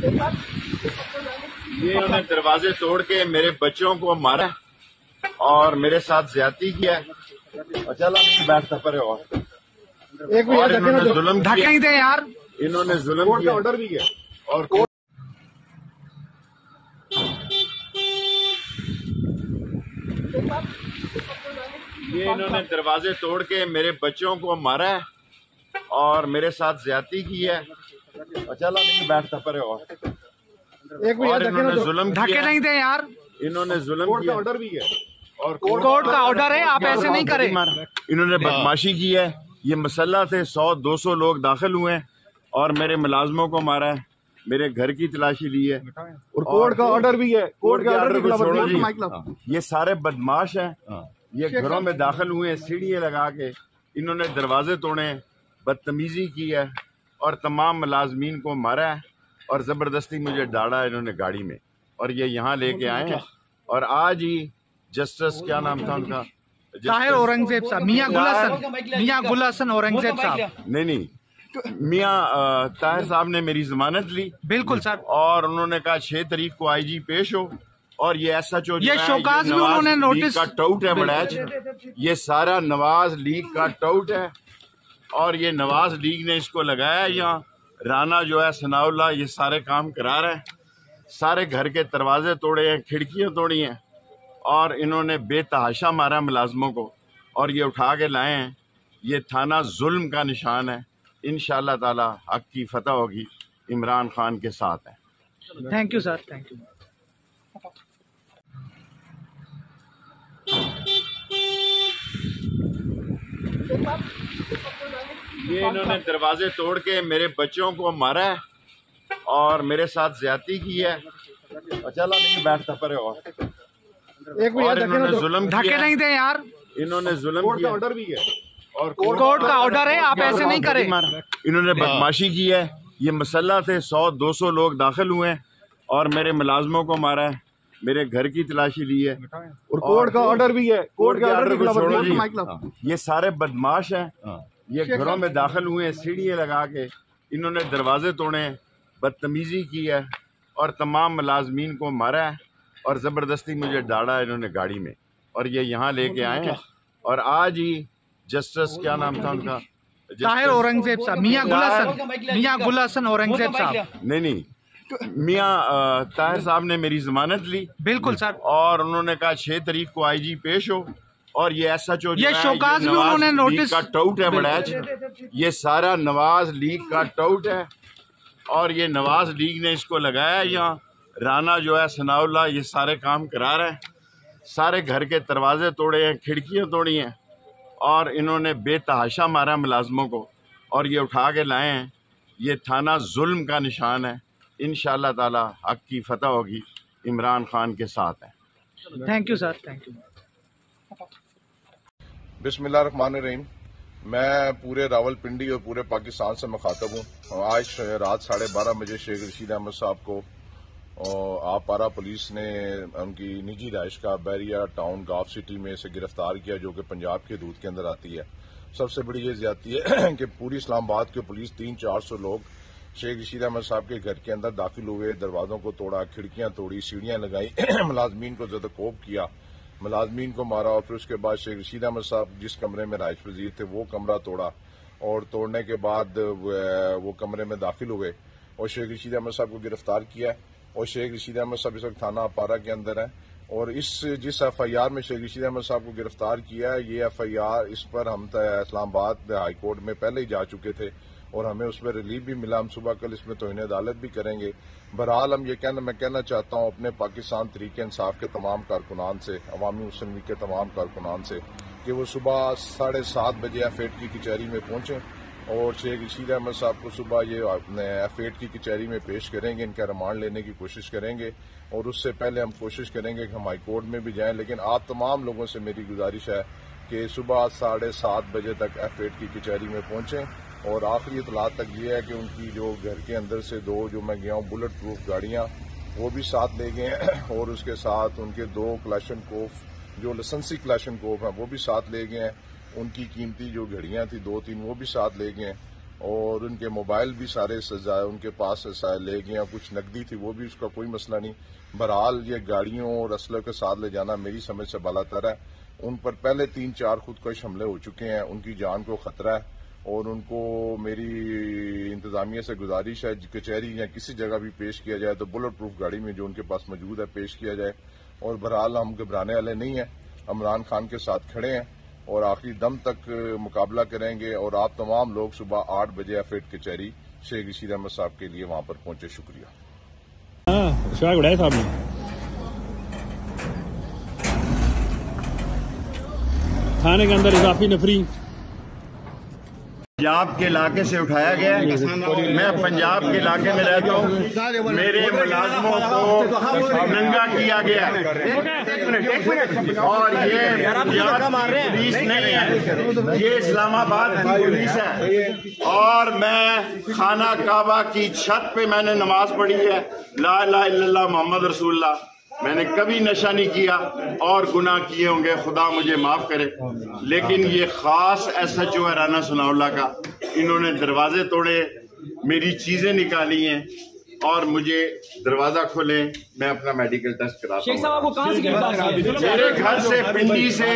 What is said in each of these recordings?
ये उन्होंने दरवाजे तोड़ के मेरे बच्चों को मारा और मेरे साथ ज्यादती किया। चला बैठता परे और इन्होंने जुल्म किया। नहीं दे यार, इन्होंने जुल्म किया, ऑर्डर भी है और ये इन्होंने दरवाजे तोड़ के मेरे बच्चों को मारा है और मेरे साथ ज्यादती की है। चला बैठता परे और इन्होंने जुल्म किया। नहीं दे यार, इन्होंने जुल्म किया, ऑर्डर भी है और कोर्ट का ऑर्डर है, आप ऐसे नहीं करें। इन्होंने बदमाशी की है। ये मसल्ला थे 100-200 लोग दाखिल हुए हैं और मेरे मुलाजमों को मारा है, मेरे घर की तलाशी ली है और कोर्ट का ऑर्डर भी है। कोर्ट के ऑर्डर को छोड़ो जी। ये सारे बदमाश हैं, ये घरों में दाखिल हुए, सीढ़ियाँ लगा के इन्होंने दरवाजे तोड़े, बदतमीजी की है और तमाम मुलाजमीन को मारा है और जबरदस्ती मुझे डाला है इन्होंने गाड़ी में और ये यहाँ लेके आए हैं। और आज ही जस्टिस क्या नाम था उनका, ताहिर औरंगजेब साहब, मियां गुल हसन औरंगजेब साहब। नहीं मियां ताहिर साहब ने मेरी जमानत ली। बिल्कुल सर। और उन्होंने कहा 6 तारीख को आईजी पेश हो और ये SHO ये शोकाज भी उन्होंने नोटिस का टाउट है बड़ैच, ये सारा नवाज लीग का टाउट है और ये नवाज लीग ने इसको लगाया है। यहाँ राना जो है सनाउल्लाह ये सारे काम करा रहे हैं, सारे घर के दरवाजे तोड़े हैं, खिड़कियां तोड़ी हैं और इन्होंने बेतहाशा मारा मुलाजमों को और ये उठा के लाए हैं। ये थाना जुल्म का निशान है। इंशाअल्लाह ताला हक की फतह होगी, इमरान खान के साथ है। Thank you sir, thank you. ये इन्होंने दरवाजे तोड़ के मेरे बच्चों को मारा है और मेरे साथ ज्यादती की है। चला बैठता परे और इन्होंने जुल्म किया। नहीं दे यार, इन्होंने जुल्म किया, ऑर्डर भी है और कोर्ट का ऑर्डर है, आप ऐसे नहीं करें। इन्होंने बदमाशी की है। ये मसल्ला थे 100-200 लोग दाखिल हुए हैं और मेरे मुलाजमों को मारा है, मेरे घर की तलाशी ली है और कोर्ट का ऑर्डर भी है। कोर्ट के ऑर्डर को छोड़ो जी। ये सारे बदमाश हैं, ये घरों में दाखिल हुए, सीढ़ियाँ लगा के इन्होंने दरवाजे तोड़े, बदतमीजी की है और तमाम मुलाजमीन को मारा है और जबरदस्ती मुझे डाला है इन्होंने गाड़ी में और ये यहाँ लेके आए हैं। और आज ही जस्टिस क्या नाम था उनका, ताहिर औरंगजेब साहब, मियां गुल हसन औरंगजेब साहब। नहीं मियां ताहिर साहब ने मेरी जमानत ली। बिल्कुल सर। और उन्होंने कहा 6 तारीख को आईजी पेश हो और ये SHO ये शोकाज भी उन्होंने नोटिस का टाउट है बड़ैच, ये सारा नवाज लीग का टाउट है और ये नवाज लीग ने इसको लगाया है। यहाँ राना जो है सनाउल्लाह ये सारे काम करा रहे हैं, सारे घर के दरवाजे तोड़े हैं, खिड़कियां तोड़ी हैं और इन्होंने बेतहाशा मारा मुलाजमों को और ये उठा के लाए हैं। ये थाना जुल्म का निशान है। इंशाअल्लाह ताला हक की फतह होगी, इमरान खान के साथ है। Thank you sir, thank you. बिस्मिल्लाहिर्रहमानिर्रहीम। मैं पूरे रावलपिंडी और पूरे पाकिस्तान से मुखातब हूँ। आज रात 12:30 बजे शेख रशीद अहमद साहब को आपारा पुलिस ने उनकी निजी रहाइश का बैरिया टाउन गाफ सिटी में से गिरफ्तार किया, जो कि पंजाब की हदूद के अंदर आती है। सबसे बड़ी ये ज्यादती है कि पूरी इस्लामाबाद के पुलिस 300-400 लोग शेख रशीद अहमद साहब के घर के अंदर दाखिल हुए, दरवाजों को तोड़ा, खिड़कियां तोड़ी, सीढ़ियां लगाई, मुलाजमीन को ज़दकोब किया, मुलाजमीन को मारा और फिर उसके बाद शेख रशीद अहमद साहब जिस कमरे में रहाइश पजीर थे वो कमरा तोड़ा और तोड़ने के बाद वो कमरे में दाखिल हुए और शेख रशीद अहमद साहब को गिरफ्तार किया और शेख रशीद अहमद साहब इस वक्त थाना अपारा के अंदर है। और जिस FIR में शेख रशीद अहमद साहब को गिरफ्तार किया है, ये FIR इस पर हम इस्लामाबाद हाई कोर्ट में पहले ही जा चुके थे और हमें उसमें रिलीफ भी मिला। हम सुबह कल इसमें तौहीन अदालत भी करेंगे। बहरहाल हम मैं कहना चाहता हूँ अपने पाकिस्तान तहरीक इंसाफ के तमाम कारकुनान से, अवामी मुस्लिम लीग के तमाम कारकुनान से, कि वो सुबह 7:30 बजे F8 की कचहरी में पहुंचे और शेख रशीद अहमद साहब को सुबह ये F8 की कचहरी में पेश करेंगे, इनका रिमांड लेने की कोशिश करेंगे और उससे पहले हम कोशिश करेंगे कि हम हाई कोर्ट में भी जाएं। लेकिन आप तमाम लोगों से मेरी गुजारिश है कि सुबह 7:30 बजे तक F8 की कचहरी में पहुंचें और आखिरी इतला तक ये है कि उनकी जो घर के अंदर से 2 जो मैं गया हूँ बुलेट प्रूफ गाड़ियां वो भी साथ ले गए और उसके साथ उनके 2 क्लाशनकोफ जो लाइसेंसी क्लाशनकोफ हैं वो भी साथ ले गए हैं। उनकी कीमती जो घड़ियां थी 2-3 वो भी साथ ले गए हैं और उनके मोबाइल भी सारे उनके पास ले गए, कुछ नकदी थी वो भी, उसका कोई मसला नहीं। बहरहाल ये गाड़ियों और असलों के साथ ले जाना मेरी समझ से बालातर है। उन पर पहले 3-4 खुदकश हमले हो चुके हैं, उनकी जान को खतरा है और उनको मेरी इंतजामिया से गुजारिश है कचहरी या किसी जगह भी पेश किया जाए तो बुलेट प्रूफ गाड़ी में जो उनके पास मौजूद है पेश किया जाए। और बहरहाल हम घबराने वाले नहीं हैं, इमरान खान के साथ खड़े हैं और आखिरी दम तक मुकाबला करेंगे। और आप तमाम लोग सुबह 8 बजे F8 कचहरी शेख रशीद अहमद साहब के लिए वहां पर पहुंचे। शुक्रिया। शाह उड़ाया साहब ने थाने के अंदर इजाफी नफरी पंजाब के इलाके से उठाया गया है। मैं पंजाब के इलाके में रहता हूँ। मेरे मुलाजमों को नंगा किया गया और ये पुलिस नहीं है, ये इस्लामाबाद की पुलिस है। और मैं खाना काबा की छत पे मैंने नमाज पढ़ी है, ला इलाहा इल्लल्लाह मोहम्मद रसूलुल्लाह। मैंने कभी नशा नहीं किया और गुनाह किए होंगे, खुदा मुझे माफ करे। लेकिन ये खास SHO है राना सनाउल्लाह का, इन्होंने दरवाजे तोड़े, मेरी चीजें निकाली हैं और मुझे दरवाजा खोले, मैं अपना मेडिकल टेस्ट कराता हूँ। शेख साहब आपको कहां से गिरफ्तार? मेरे घर से पिंडी से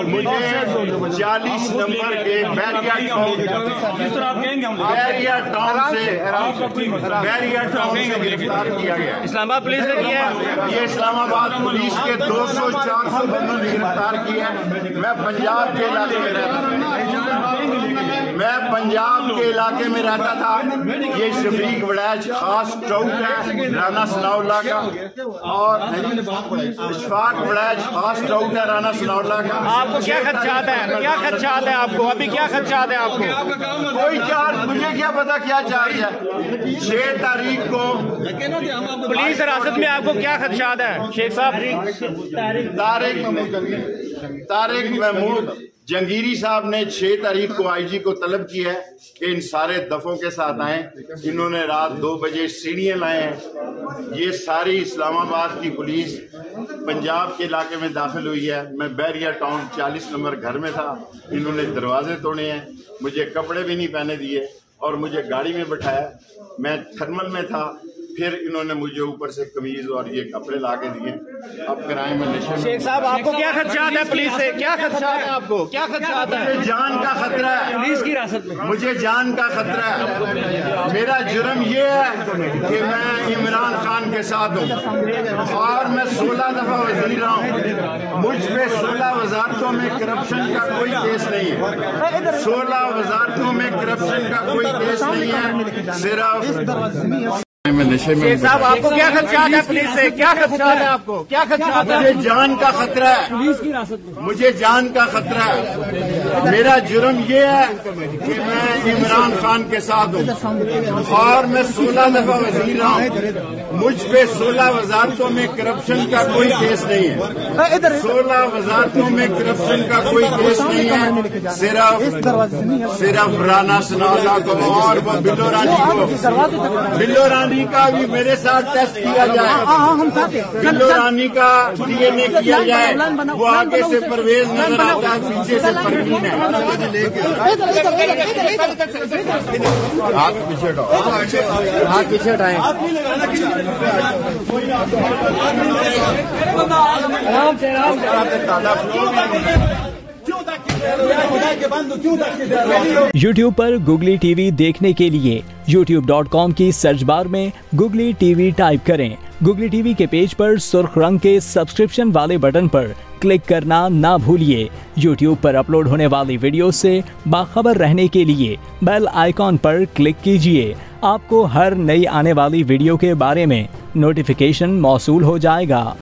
मुझे 40 नंबर के बैरिया टाउन से गिरफ्तार किया गया। इस्लामाबाद पुलिस ने किया है? ये इस्लामाबाद पुलिस के 200-400 बंदों ने गिरफ्तार किया है। मैं पंजाब के इलाके में रहता था। ये शफीक वड़ैच खास चौक है राना सनाउल्लाह का और इशफाक वड़ैच खास चौक है राना सनाउल्लाह का। आपको क्या खदशात है? क्या खदशात है आपको? अभी क्या खदशात है आपको? कोई चार्ज, मुझे क्या पता क्या चार्ज है। 6 तारीख को पुलिस हिरासत में आपको क्या खदशात है शेख साहब? तारिक महमूद जंगीरी साहब ने 6 तारीख को IG को तलब की है कि इन सारे दफों के साथ आए। इन्होंने रात 2 बजे सीढ़ियाँ लाए हैं। ये सारी इस्लामाबाद की पुलिस पंजाब के इलाके में दाखिल हुई है। मैं बैरिया टाउन 40 नंबर घर में था, इन्होंने दरवाजे तोड़े हैं, मुझे कपड़े भी नहीं पहने दिए और मुझे गाड़ी में बैठाया। मैं थर्मल में था, फिर इन्होंने मुझे ऊपर से कमीज और ये कपड़े ला के दिए। अब किराए में नशे। शेख साहब आपको क्या खदशात है पुलिस से? क्या खदशात है आपको? क्या खदशात है? मुझे जान का खतरा है पुलिस की हिरासत में। मुझे जान का खतरा है। मेरा जुर्म ये है कि मैं इमरान खान के साथ हूँ और मैं 16 दफा वजीर रहा हूँ। मुझ पे 16 वजारतों में करप्शन का कोई केस नहीं है। 16 वजारतों में करप्शन का कोई केस नहीं है। सिर्फ शेख साहब आपको क्या खदशात है पुलिस से? क्या खदशात है आपको? क्या खदशात है? मुझे जान का खतरा है। पुलिस की हिरासत में। मुझे जान का खतरा है। मेरा जुर्म ये है कि मैं इमरान खान के साथ हूँ और मैं 16 दफा वजीर रहा हूँ। मुझ पे 16 वजारतों में करप्शन का कोई केस नहीं है। 16 वजारतों में करप्शन का कोई केस नहीं है। सिर्फ राना सनाउल्लाह को और बिल्लो रानी को, बिल्लो रानी का भी मेरे साथ टेस्ट किया जाए। बिल्लो रानी का DNA किया जाए। वो आगे से परवेज नजर आता है, पीछे से परवीन है। हाथ पीछे हटाओ, हाथ पीछे हटाएं। YouTube पर Googly TV देखने के लिए youtube.com की सर्च बार में Googly TV टाइप करें। Googly TV के पेज पर सुर्ख रंग के सब्सक्रिप्शन वाले बटन पर क्लिक करना ना भूलिए। YouTube पर अपलोड होने वाली वीडियो से बाखबर रहने के लिए बेल आइकॉन पर क्लिक कीजिए। आपको हर नई आने वाली वीडियो के बारे में नोटिफिकेशन मौसूल हो जाएगा।